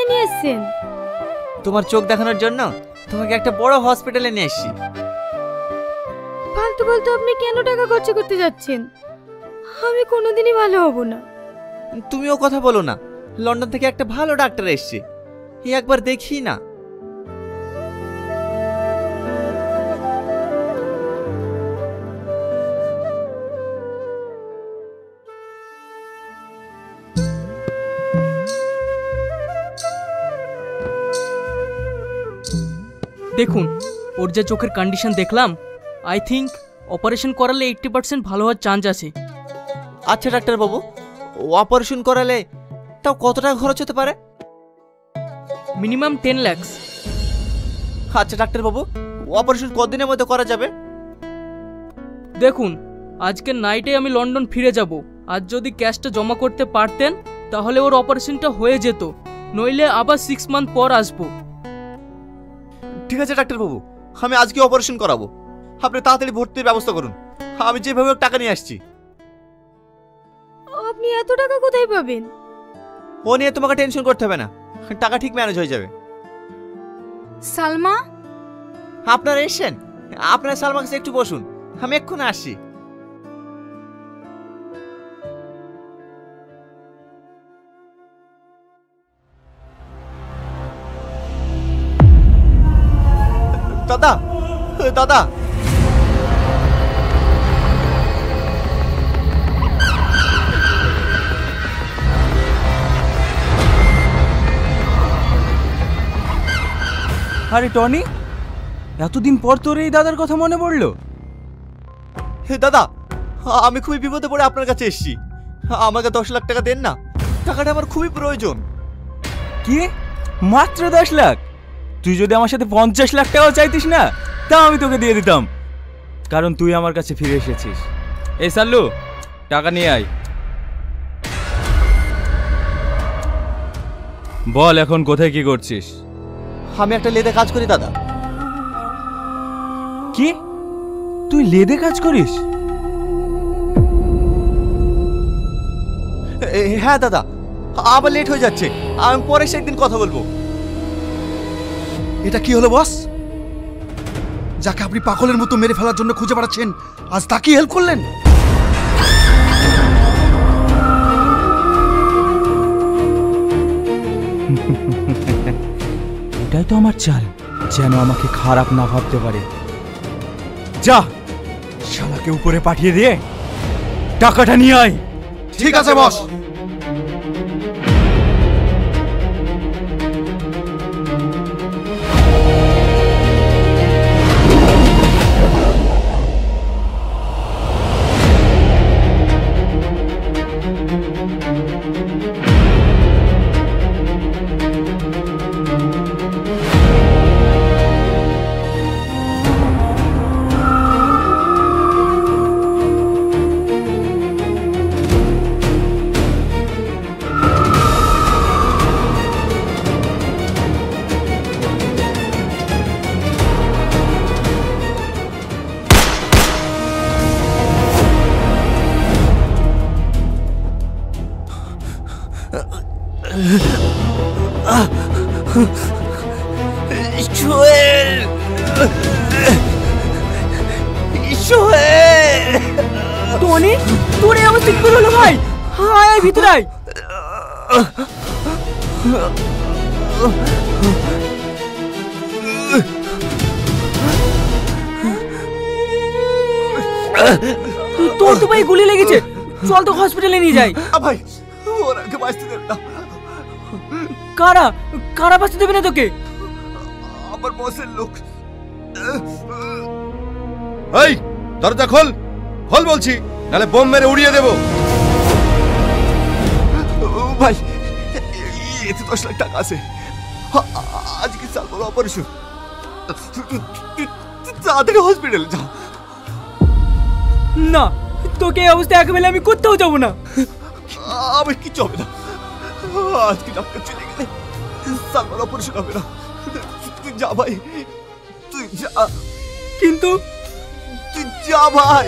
কোথায় নিয়ে এসেছেন? তোমার চোখ দেখানোর জন্য তোমাকে একটা বড় হসপিটালে নিয়ে এসেছি। ফালতু ফালতু আপনি কেন টাকা খরচ করতে যাচ্ছেন? আমি কোনোদিনই ভালো হব না। তুমিও কথা বলো না, লন্ডন থেকে একটা ভালো ডাক্তার এসেছে, একবার দেখি না। দেখুন, ওর যে চোখের কন্ডিশন দেখলাম, আই থিঙ্ক অপারেশন করালে 80% ভালো হওয়ার চান্স আছে। আচ্ছা ডাক্তারবাবু, অপারেশন করালে তাও কত টাকা খরচ হতে পারে? মিনিমাম 10 লাখ। আচ্ছা ডাক্তারবাবু, অপারেশন কতদিনের মধ্যে করা যাবে? দেখুন, আজকে নাইটে আমি লন্ডন ফিরে যাব, আর যদি ক্যাশটা জমা করতে পারতেন তাহলে ওর অপারেশনটা হয়ে যেত, নইলে আবার 6 মান্থ পর আসবো। ঠিক আছে ডাক্তারবাবু, আমি আজকে অপারেশন করাবো, আপনি তাড়াতাড়ি ভর্তির ব্যবস্থা করুন। আমি যেভাবে টাকা নিয়ে আসছি। আপনি এত টাকা কোথায় পাবেন? ও নিয়ে তোমাকে টেনশন করতে হবে না, টাকা ঠিক ম্যানেজ হয়ে যাবে। সালমা, আপনারা এসেছেন? আপনার সালমার কাছে একটু বসুন, আমি এক্ষুনি আসছি। দাদা, দাদা, আরে টনি, এতদিন পর তোর এই দাদার কথা মনে পড়লো? দাদা, আমি খুবই বিপদে পড়ে আপনার কাছে এসেছি, আমাকে 10 লাখ টাকা দেন না, টাকাটা আমার খুবই প্রয়োজন। কি, মাত্র 10 লাখ? তুই যদি আমার সাথে 50 লাখ টাকাও চাইতিস না, তা আমি তোকে দিয়ে দিতাম, কারণ তুই আমার কাছে ফিরে এসেছিস। এই সাল্লু, টাকা নিয়ে আয়। বল এখন কোথায় কি করছিস? আমি একটা লেদে কাজ করি দাদা। কি, তুই লেদে কাজ করিস? হ্যাঁ দাদা, আবার লেট হয়ে যাচ্ছে, আমি পরে এসে একদিন কথা বলবো। এটা কি হলো বস? যাকে আপনি পাগলের মতো মেরে ফেলার জন্য খুঁজে বেড়াচ্ছেন, আজ তাকেই হেল্প করলেন? এটাই তো আমার চাল, যেন আমাকে খারাপ না ভাবতে পারে। যা, শালাকে উপরে পাঠিয়ে দিয়ে টাকাটা নিয়ে আয়। ঠিক আছে বস। টনি, তোর এই অবস্থা কি করে হলো ভাই? আয় আয় ভিতরে আয়। তোর তো ভাই গুলি লেগেছে, চল তো হসপিটালে নিয়ে যাই। ভাই, ওনাকে বাঁচতে দেন না। কারা কারা বাঁচতে দেবে না তোকে? আমার বসের লোক। এই দরজা খোল, খোল বলছি, নালে বোম মেরে উড়িয়ে দেবো। ভাই, এতে 10 লাখ টাকা আছে, আজকে সালমার অপারেশন, তাড়াতাড়ি হসপিটালে যাও। না, তোকে এই অবস্থায় একেবারে আমি কোথাও যাবো না। আমার কিচ্ছু হবে না, আজকে ডাক্তার চলে গেলে সালমার অপারেশন হবে না। তুই যা ভাই, তুই যা। কিন্তু তুই যা ভাই।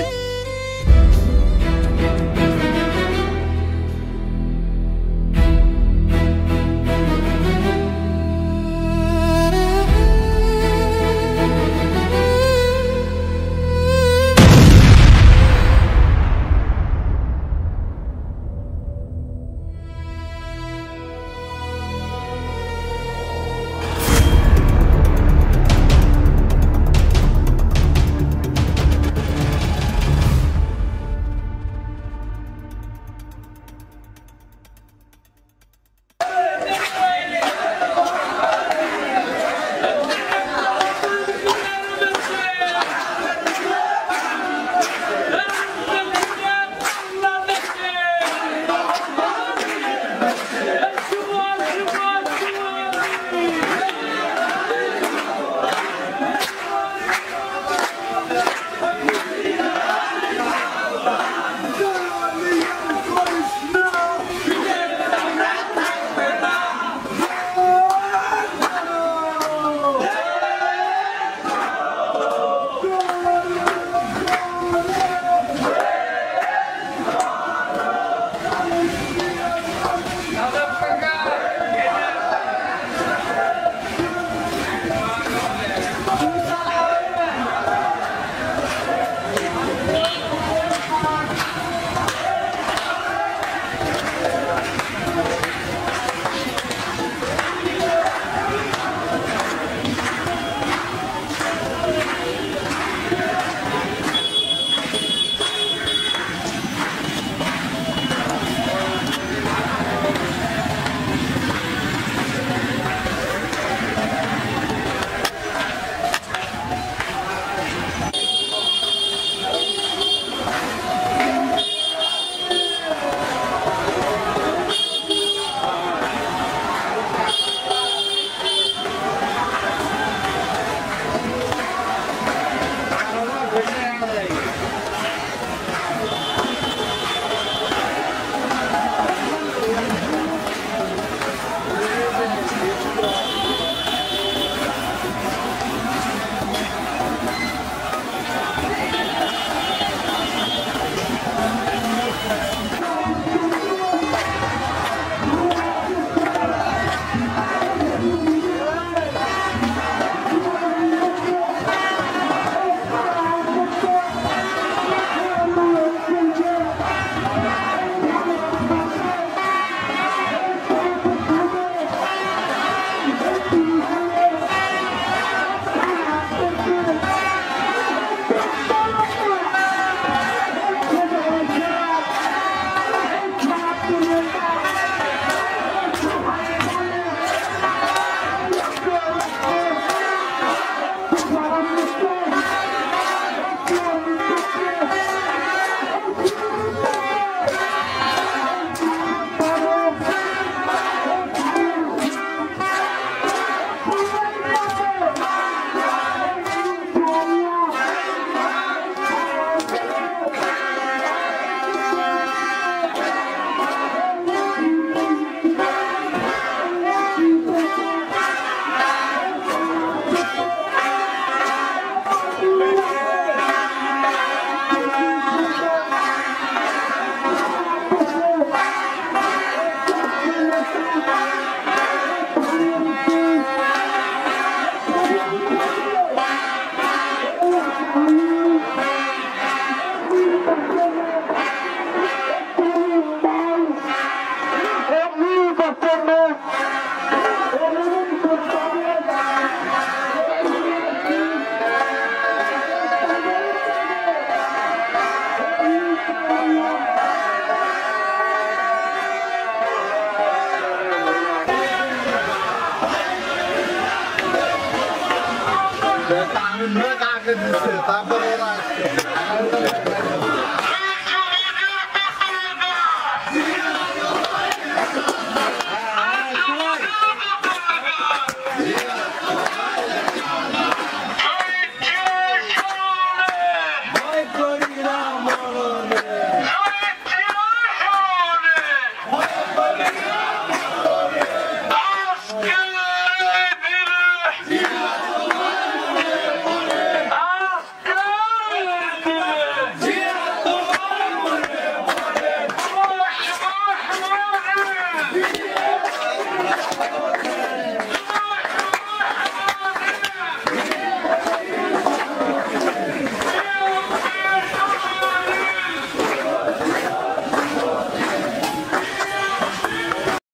মেঘ আগে দিচ্ছে তারপরে ওরা